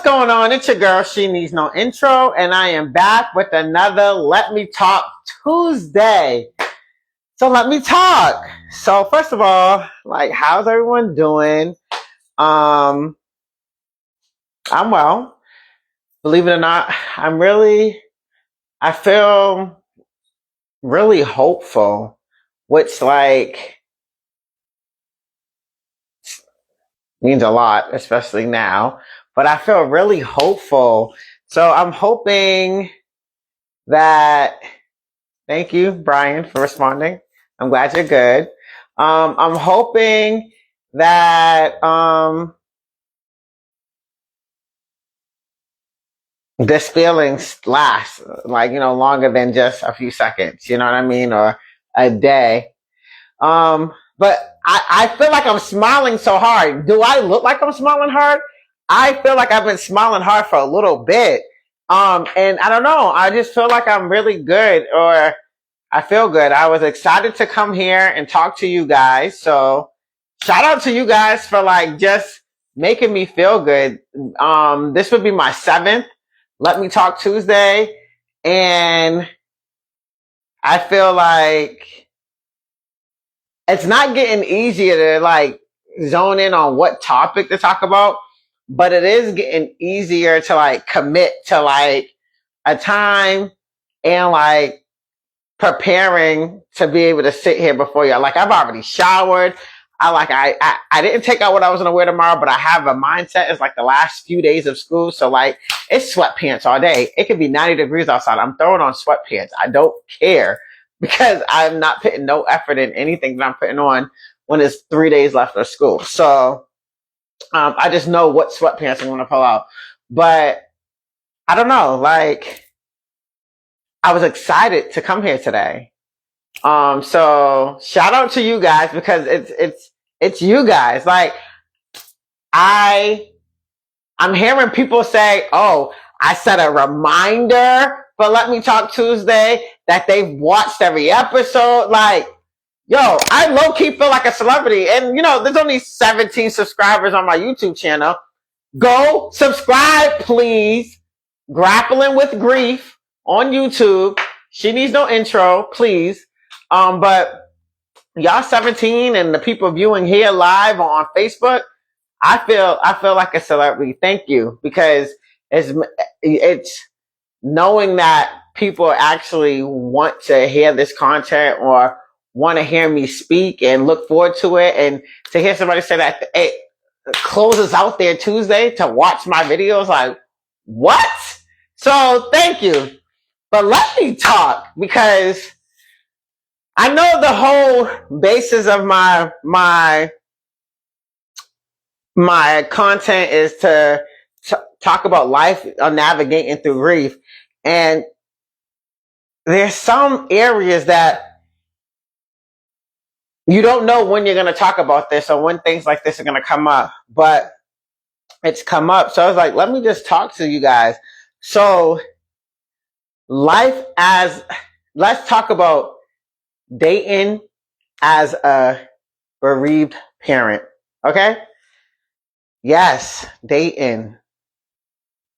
going on? It's your girl, She Needs No Intro, and I am back with another Let Me Talk Tuesday. So let me talk. So first of all, how's everyone doing? I'm well. Believe it or not, I feel really hopeful, which means a lot, especially now. But I feel really hopeful. So I'm hoping that, thank you, Brian, for responding. I'm glad you're good. I'm hoping that this feeling lasts, longer than just a few seconds, you know what I mean? Or a day. But I feel like I'm smiling so hard. Do I look like I'm smiling hard? I feel like I've been smiling hard for a little bit. And I don't know. I just feel like I'm really good, or I feel good. I was excited to come here and talk to you guys. So shout out to you guys for just making me feel good. This would be my 7th Let Me Talk Tuesday. And I feel like it's not getting easier to zone in on what topic to talk about, but it is getting easier to commit to a time and preparing to be able to sit here before you. I've already showered. I didn't take out what I was going to wear tomorrow, but I have a mindset. It's the last few days of school. So it's sweatpants all day. It could be 90 degrees outside. I'm throwing on sweatpants. I don't care because I'm not putting no effort in anything that I'm putting on when it's 3 days left of school. So, I just know what sweatpants I'm going to pull out, but I don't know. I was excited to come here today. So shout out to you guys because it's you guys. I'm hearing people say, oh, I set a reminder for Let Me Talk Tuesday that they've watched every episode. Yo, I low-key feel like a celebrity. And, there's only 17 subscribers on my YouTube channel. Go subscribe, please. Grappling with Grief on YouTube. She Needs No Intro, please. But y'all 17 and the people viewing here live on Facebook, I feel like a celebrity. Thank you, because it's knowing that people actually want to hear this content or want to hear me speak and look forward to it, and to hear somebody say that it closes out their Tuesday to watch my videos. What? So thank you. But let me talk, because I know the whole basis of my content is to talk about life or navigating through grief. And there's some areas that you don't know when you're going to talk about this or when things like this are going to come up, but it's come up. So I was like, let me just talk to you guys. So let's talk about dating as a bereaved parent. Okay? Yes, dating.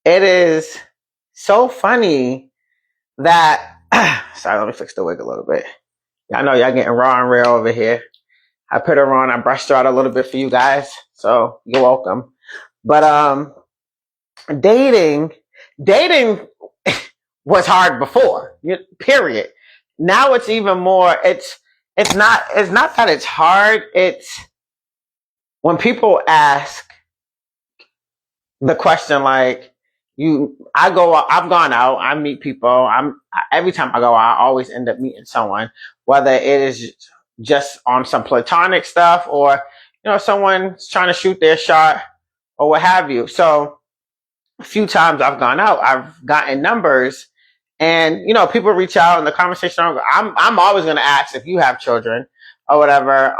It is so funny that, sorry, let me fix the wig a little bit. I know y'all getting raw and real over here. I put her on, I brushed her out a little bit for you guys, so you're welcome. But dating was hard before, period. Now it's even more, it's not that it's hard, it's when people ask the question I've gone out, I meet people, every time I go out, I always end up meeting someone, whether it is just on some platonic stuff or, someone's trying to shoot their shot or what have you. So a few times I've gone out, I've gotten numbers, and, people reach out in the conversation. I'm always going to ask if you have children or whatever.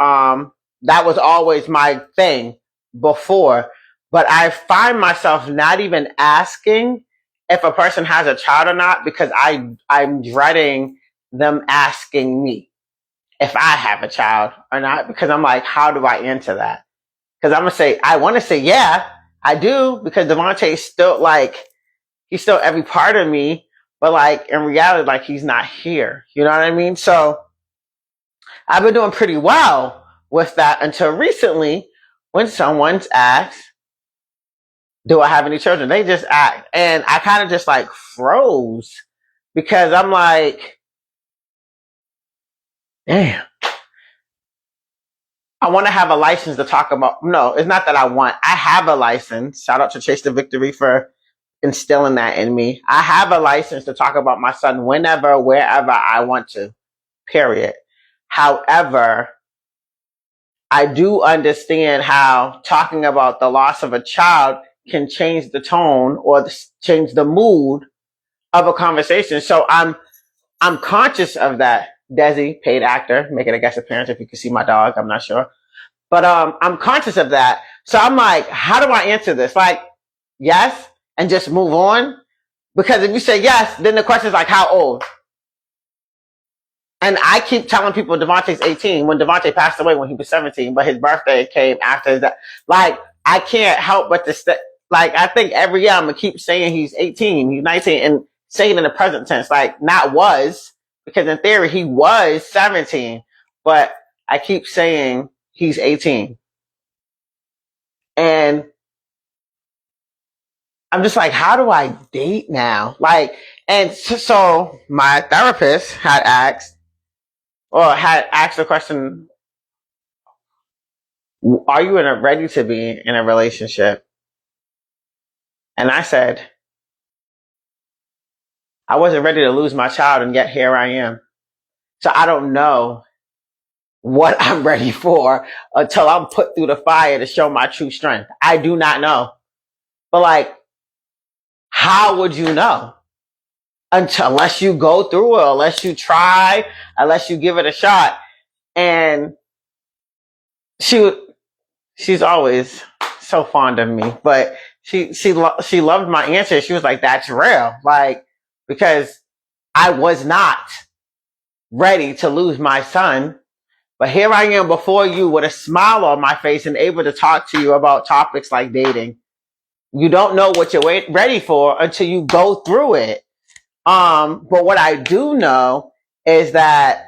That was always my thing before. But I find myself not even asking if a person has a child or not, because I'm dreading them asking me if I have a child or not, because I'm like, how do I answer that? Because I want to say, yeah, I do, because Devontae's still like, he's still every part of me, but like in reality, like he's not here. You know what I mean? So I've been doing pretty well with that until recently when someone's asked, do I have any children? They just asked. And I kind of just like froze because I'm like, damn. I want to have a license to talk about. No, it's not that I want. I have a license. Shout out to Chase the Victory for instilling that in me. I have a license to talk about my son whenever, wherever I want to, period. However, I do understand how talking about the loss of a child can change the tone or change the mood of a conversation. So I'm conscious of that. Desi, paid actor, making a guest appearance. If you can see my dog, I'm not sure. But I'm conscious of that. So I'm like, how do I answer this? Like, yes, and just move on? Because if you say yes, then the question is like, how old? And I keep telling people Devontae's 18 when Devontae passed away when he was 17, but his birthday came after that. Like, I can't help but to like, I think every year I'm going to keep saying he's 18, he's 19, and saying in the present tense, like, not was, because in theory he was 17, but I keep saying he's 18. And I'm just like, how do I date now? Like, and so my therapist had asked the question, are you ready to be in a relationship? And I said, I wasn't ready to lose my child, and yet here I am. So I don't know what I'm ready for until I'm put through the fire to show my true strength. I do not know. But like, how would you know? Unless you go through it, unless you try, unless you give it a shot. And she's always so fond of me, but she loved my answer. She was like, that's real. Like, because I was not ready to lose my son, but here I am before you with a smile on my face and able to talk to you about topics like dating. You don't know what you're ready for until you go through it. But what I do know is that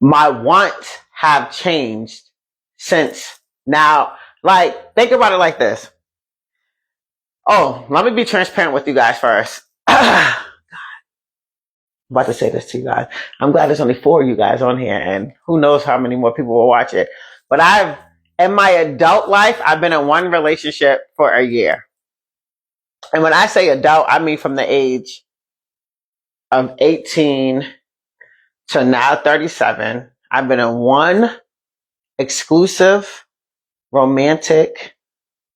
my wants have changed since now. Like, think about it like this. Oh, let me be transparent with you guys first. I'm about to say this to you guys. I'm glad there's only 4 of you guys on here, and who knows how many more people will watch it. But in my adult life, I've been in one relationship for a year. And when I say adult, I mean from the age of 18 to now 37. I've been in one exclusive romantic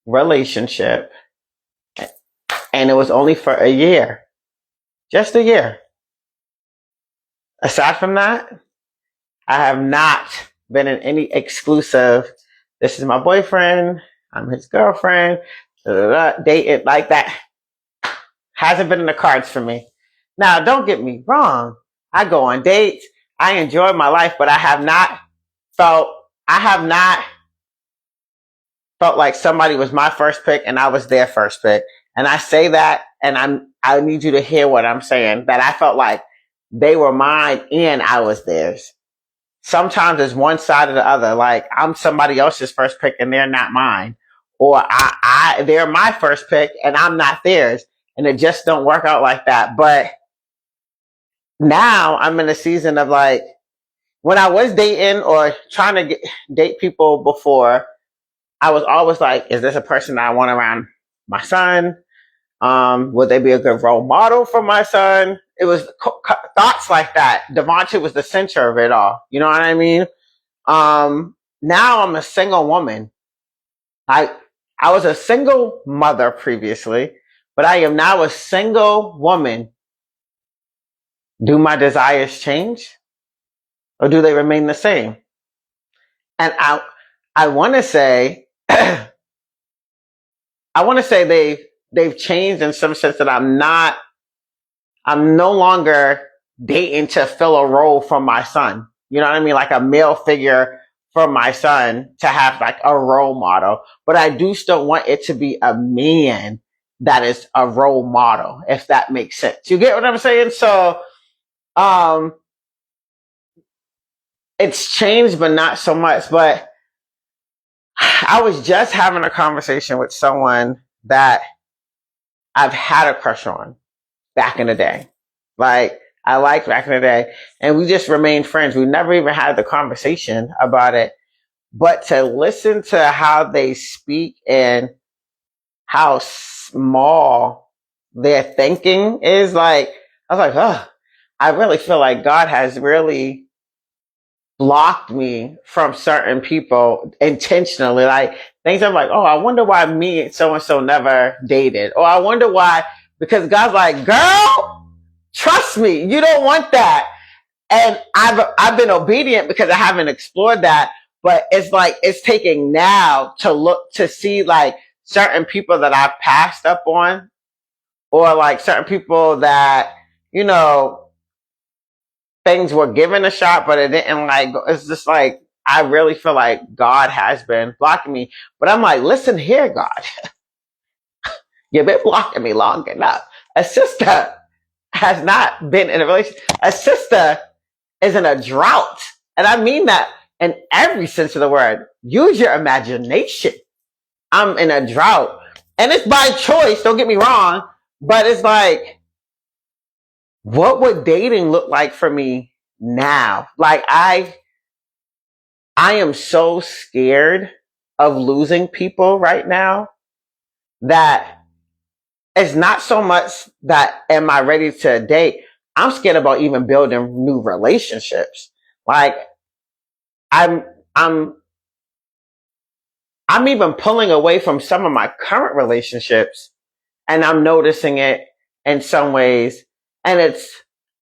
relationship, and it was only for a year. Just a year. Aside from that, I have not been in any exclusive, this is my boyfriend, I'm his girlfriend, dating like that. Hasn't been in the cards for me. Now, don't get me wrong. I go on dates. I enjoy my life, but I have not felt like somebody was my first pick and I was their first pick. And I say that, and I need you to hear what I'm saying, that I felt like they were mine and I was theirs. Sometimes it's one side or the other. Like, I'm somebody else's first pick and they're not mine. Or they're my first pick and I'm not theirs. And it just don't work out like that. But now I'm in a season of like, when I was dating or trying to date people before, I was always like, is this a person that I want around my son? Would they be a good role model for my son? It was thoughts like that. Devontae was the center of it all. You know what I mean? Now I'm a single woman. I was a single mother previously, but I am now a single woman. Do my desires change? Or do they remain the same? And I want to say, they've changed in some sense that I'm no longer dating to fill a role from my son. You know what I mean? Like a male figure for my son to have like a role model, but I do still want it to be a man that is a role model, if that makes sense. You get what I'm saying? So, um, it's changed, but not so much. But I was just having a conversation with someone that I've had a crush on back in the day. Like, I liked back in the day. And we just remained friends. We never even had the conversation about it. But to listen to how they speak and how small their thinking is, like, I was like, oh, I really feel like God has really blocked me from certain people intentionally. Like, things I'm like, oh, I wonder why me and so and so never dated. Or I wonder why, because God's like, girl, trust me, you don't want that. And I've been obedient because I haven't explored that. But it's like, it's taking now to look to see like certain people that I've passed up on, or like certain people that, you know, things were given a shot, but it didn't, like, it's just like, I really feel like God has been blocking me. But I'm like, listen here, God, you've been blocking me long enough. A sister has not been in a relationship. A sister is in a drought. And I mean that in every sense of the word. Use your imagination. I'm in a drought. And it's by choice, don't get me wrong. But it's like, what would dating look like for me now? Like, I am so scared of losing people right now that it's not so much that am I ready to date. I'm scared about even building new relationships. Like, I'm I'm I'm even pulling away from some of my current relationships, and I'm noticing it in some ways, and it's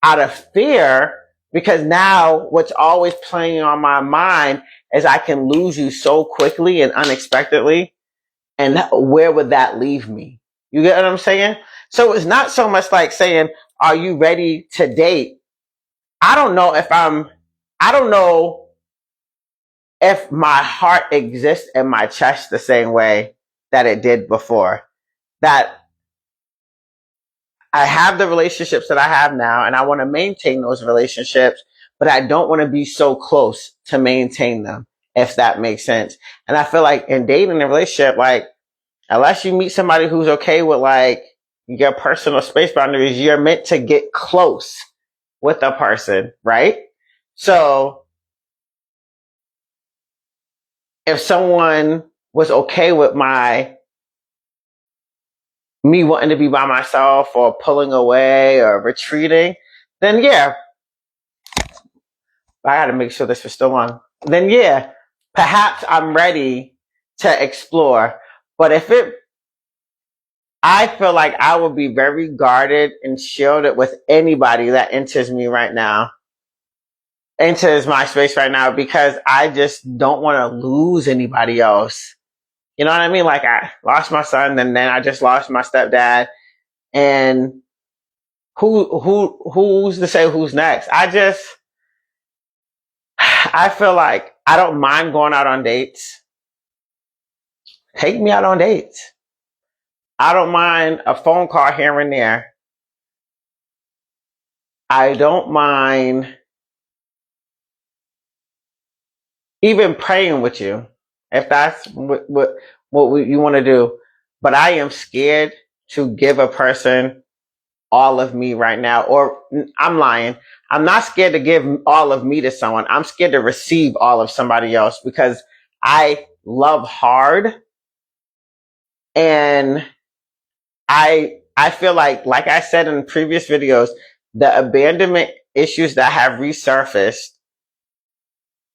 out of fear, because now what's always playing on my mind is I can lose you so quickly and unexpectedly, and where would that leave me? You get what I'm saying? So it's not so much like saying, are you ready to date? I don't know if I don't know if my heart exists in my chest the same way that it did before. That I have the relationships that I have now, and I want to maintain those relationships, but I don't want to be so close to maintain them, if that makes sense. And I feel like in dating a relationship, like, unless you meet somebody who's okay with like your personal space boundaries, you're meant to get close with a person, right? So if someone was okay with me wanting to be by myself or pulling away or retreating, then yeah, I got to make sure this is still on. Then yeah, perhaps I'm ready to explore. But I feel like I will be very guarded and shielded with anybody that enters me right now, enters my space right now, because I just don't want to lose anybody else. You know what I mean? Like, I lost my son, and then I just lost my stepdad, and who's to say who's next? I feel like I don't mind going out on dates. Take me out on dates. I don't mind a phone call here and there. I don't mind even praying with you, if that's what you want to do. But I am scared to give a person all of me right now. Or I'm lying. I'm not scared to give all of me to someone. I'm scared to receive all of somebody else, because I love hard, and I feel like I said in previous videos, the abandonment issues that have resurfaced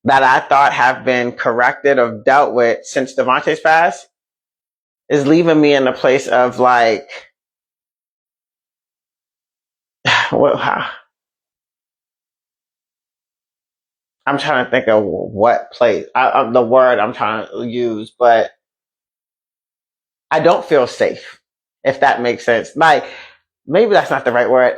that I thought have been corrected or dealt with since Devontae's pass is leaving me in a place of like, what, I'm trying to think of what place, the word I'm trying to use, but I don't feel safe, if that makes sense. Like, maybe that's not the right word.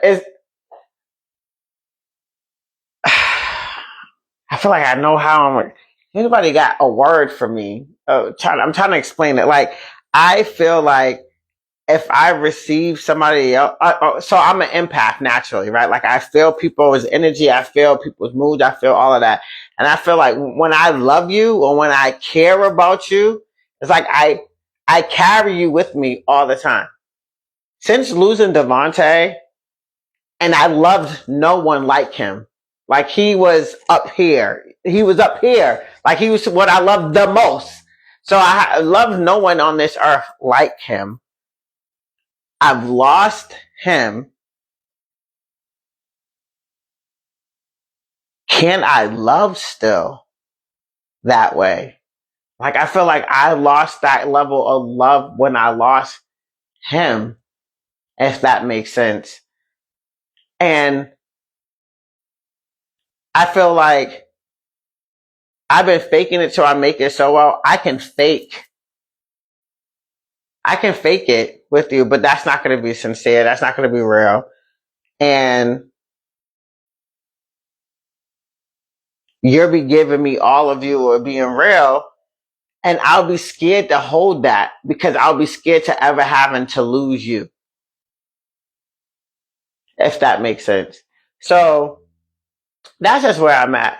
I feel like I know how I'm anybody got a word for me? I'm trying to explain it. Like, I feel like if I receive somebody else, so I'm an empath naturally, right? Like, I feel people's energy, I feel people's moods, I feel all of that. And I feel like when I love you or when I care about you, it's like I carry you with me all the time. Since losing Devontae, and I loved no one like him. Like, he was up here. He was up here. Like, he was what I loved the most. So I love no one on this earth like him. I've lost him. Can I love still that way? Like, I feel like I lost that level of love when I lost him, if that makes sense. And I feel like I've been faking it till I make it so well. I can fake it with you, but that's not going to be sincere. That's not going to be real. And you'll be giving me all of you or being real. And I'll be scared to hold that because I'll be scared to ever having to lose you. If that makes sense. So that's just where I'm at.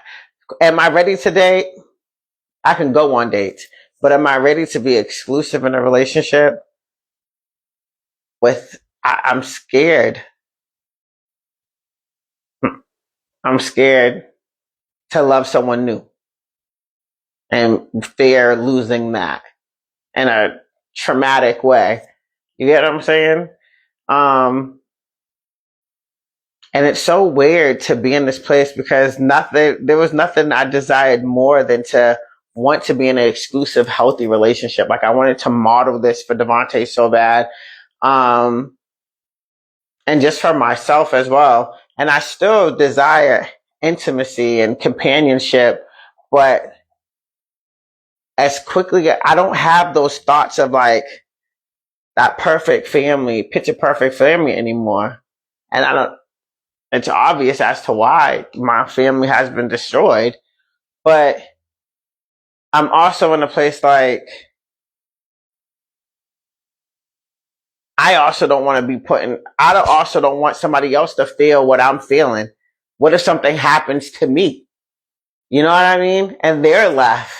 Am I ready to date? I can go on dates, but am I ready to be exclusive in a relationship? I'm scared. I'm scared to love someone new and fear losing that in a traumatic way. You get what I'm saying? And it's so weird to be in this place because there was nothing I desired more than to want to be in an exclusive, healthy relationship. Like, I wanted to model this for Devontae so bad. And just for myself as well. And I still desire intimacy and companionship, but as quickly, I don't have those thoughts of like that perfect family, picture perfect family anymore. And it's obvious as to why my family has been destroyed, but I'm also in a place like, I also don't want to be also don't want somebody else to feel what I'm feeling. What if something happens to me? You know what I mean? And they're left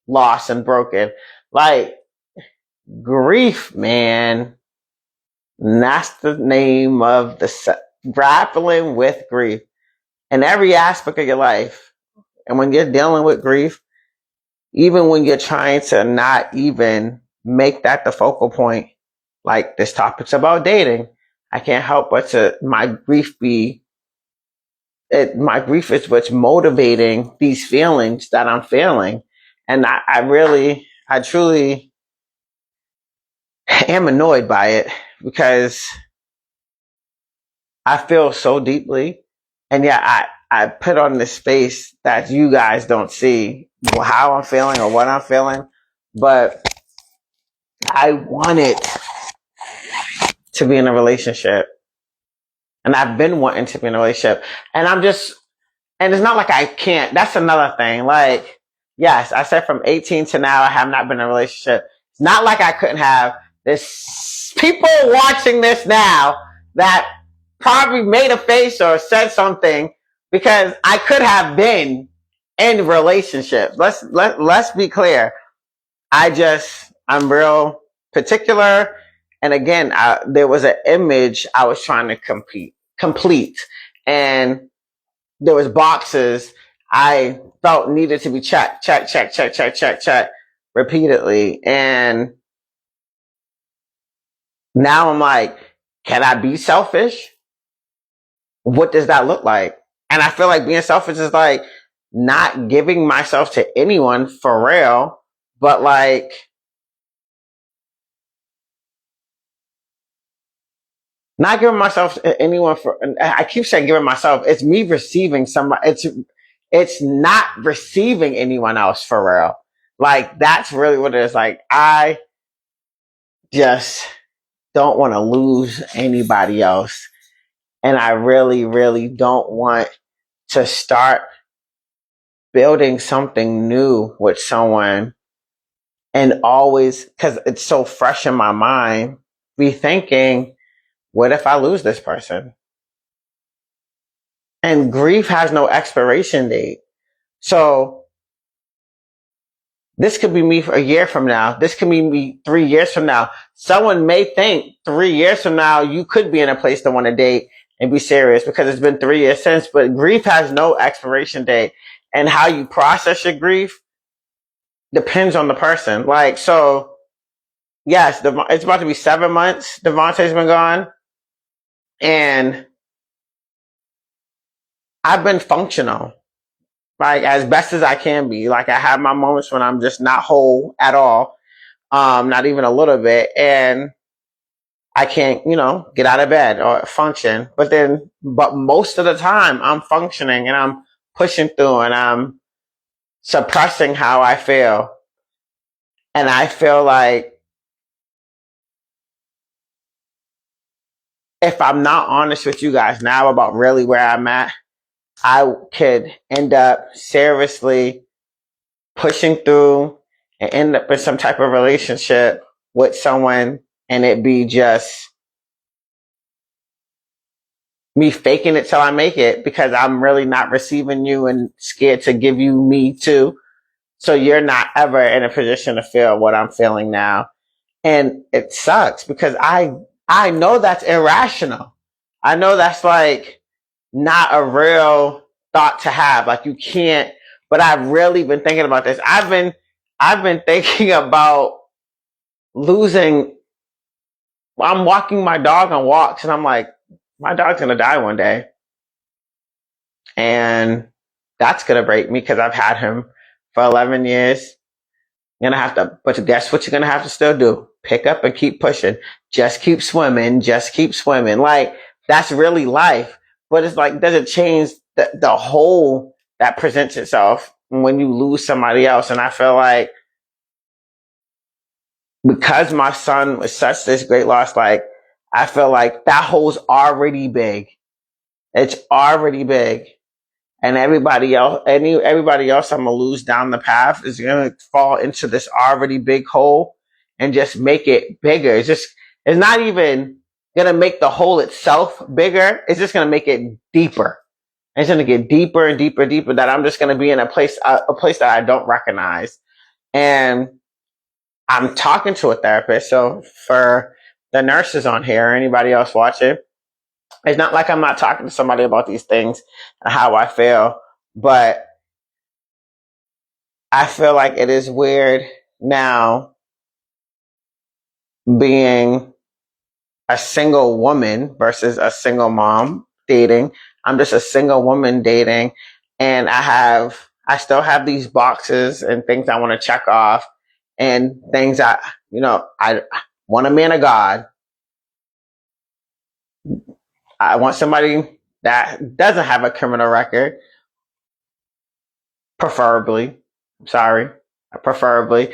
lost and broken. Like, grief, man. That's the name of grappling with grief in every aspect of your life. And when you're dealing with grief, even when you're trying to not even make that the focal point, like this topic's about dating, I can't help but to my grief is what's motivating these feelings that I'm feeling. And I truly am annoyed by it because I feel so deeply. And yeah, I put on this face that you guys don't see how I'm feeling or what I'm feeling, but I wanted to be in a relationship. And I've been wanting to be in a relationship. And it's not like I can't. That's another thing. Like, yes, I said from 18 to now, I have not been in a relationship. It's not like I couldn't have. There's people watching this now that probably made a face or said something because I could have been in relationships. Let's be clear. I'm real particular. And again, there was an image I was trying to complete. And there was boxes I felt needed to be checked repeatedly. And now I'm like, can I be selfish? What does that look like? And I feel like being selfish is like not giving myself to anyone for real, but like not giving myself to anyone for, I keep saying giving myself, it's me receiving somebody, it's not receiving anyone else for real. Like, that's really what it is. Like, I just don't want to lose anybody else. And I really, really don't want to start building something new with someone and always, because it's so fresh in my mind, be thinking, what if I lose this person? And grief has no expiration date. So this could be me for a year from now. This could be me 3 years from now. Someone may think 3 years from now, you could be in a place to want to date and be serious because it's been 3 years since, but grief has no expiration date. And how you process your grief depends on the person. Like, so yes, it's about to be 7 months. Devontae's been gone and I've been functional, like as best as I can be. Like I have my moments when I'm just not whole at all. Not even a little bit. And I can't, get out of bed or function. But most of the time I'm functioning and I'm pushing through and I'm suppressing how I feel. And I feel like if I'm not honest with you guys now about really where I'm at, I could end up seriously pushing through and end up in some type of relationship with someone and it be just me faking it till I make it because I'm really not receiving you and scared to give you me too. So you're not ever in a position to feel what I'm feeling now. And it sucks because I know that's irrational. I know that's like not a real thought to have. Like you can't, but I've really been thinking about this. I've been thinking about losing. I'm walking my dog on walks and I'm like, my dog's going to die one day. And that's going to break me because I've had him for 11 years. You're going to have to, but guess what you're going to have to still do? Pick up and keep pushing. Just keep swimming. Just keep swimming. Like that's really life. But it's like, does it change the whole that presents itself when you lose somebody else? And I feel like because my son was such this great loss, like I feel like that hole's already big. It's already big. And everybody else I'm gonna lose down the path is gonna fall into this already big hole and just make it bigger. It's not even gonna make the hole itself bigger. It's just gonna make it deeper. It's gonna get deeper and deeper, deeper. That I'm just gonna be in a place that I don't recognize. And I'm talking to a therapist. So for the nurses on here, or anybody else watching, it's not like I'm not talking to somebody about these things and how I feel, but I feel like it is weird now being a single woman versus a single mom dating. I'm just a single woman dating and I still have these boxes and things I want to check off and things I want a man of God. I want somebody that doesn't have a criminal record, preferably. Preferably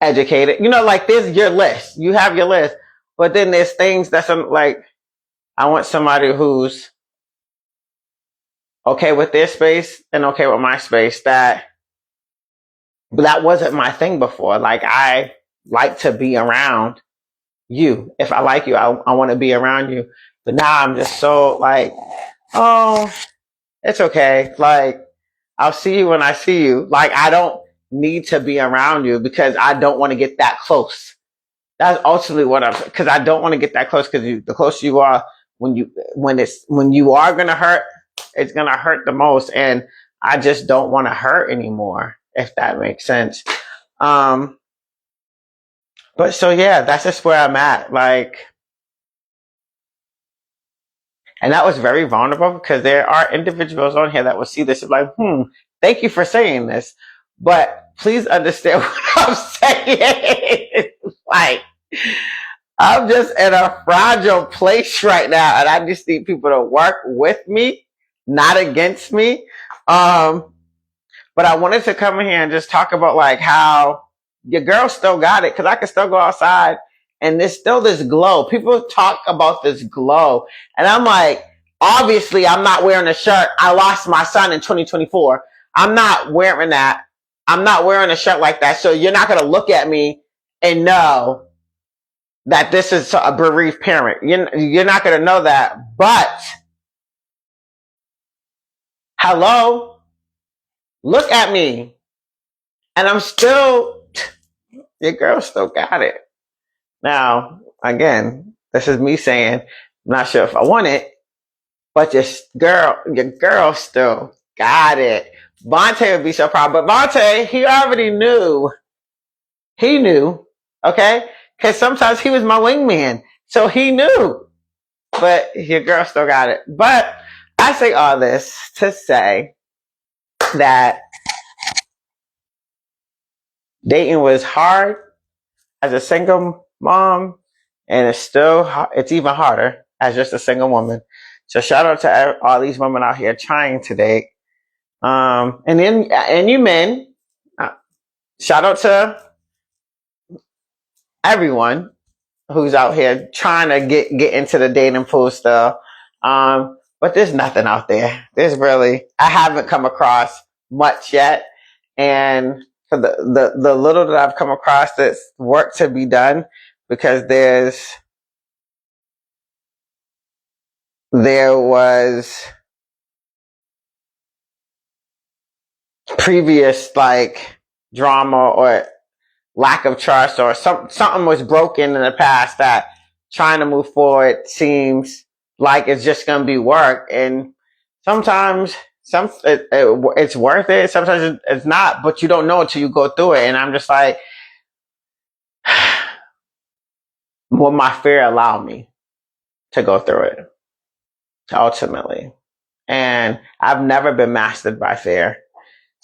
educated. Like there's your list. You have your list, but then there's things that's like I want somebody who's okay with their space and okay with my space. But that wasn't my thing before. Like I like to be around you. If I like you, I want to be around you. But now I'm just so like, oh, it's okay. Like I'll see you when I see you. Like I don't need to be around you because I don't want to get that close. That's ultimately what because I don't want to get that close because the closer you are, when you are gonna hurt, it's gonna hurt the most, and I just don't want to hurt anymore. If that makes sense. But so yeah, that's just where I'm at. Like, and that was very vulnerable because there are individuals on here that will see this and like, thank you for saying this, but please understand what I'm saying. Like. I'm just in a fragile place right now, and I just need people to work with me, not against me. But I wanted to come in here and just talk about like how your girl still got it, because I can still go outside and there's still this glow. People talk about this glow, and I'm like, Obviously, I'm not wearing a shirt. I lost my son in 2024. I'm not wearing that. I'm not wearing a shirt like that. So you're not going to look at me and know that this is a bereaved parent. You're not going to know that. But hello, look at me. And I'm still, your girl still got it. Now, again, this is me saying, I'm not sure if I want it, but your girl still got it. Vontae would be so proud, but Vontae, he already knew. He knew, okay? Because sometimes he was my wingman, so he knew. But your girl still got it. But I say all this to say that dating was hard as a single mom, and it's even harder as just a single woman. So shout out to all these women out here trying to date. And you men, shout out to everyone who's out here trying to get into the dating pool still. But there's nothing out there. I haven't come across much yet. And for the little that I've come across, there's work to be done because there was previous like drama or lack of trust or something was broken in the past that trying to move forward seems like it's just going to be work. And sometimes it's worth it. Sometimes it's not, but you don't know until you go through it. And I'm just like, will my fear allow me to go through it ultimately? And I've never been mastered by fear.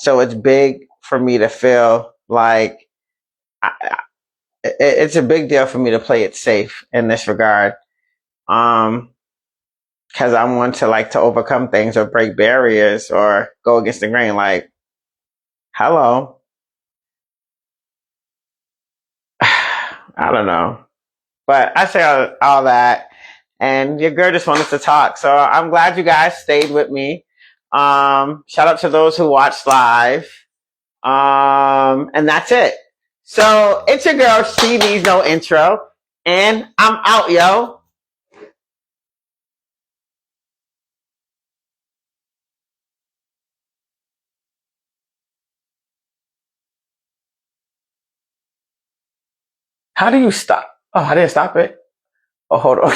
So it's big for me to feel like it's a big deal for me to play it safe in this regard. Cause I want to like to overcome things or break barriers or go against the grain. Like, hello. I don't know. But I say all that and your girl just wanted to talk. So I'm glad you guys stayed with me. Shout out to those who watched live. And that's it. So it's your girl, She Needs No Intro. And I'm out, yo. How do you stop? Oh, I didn't stop it. Oh, hold on.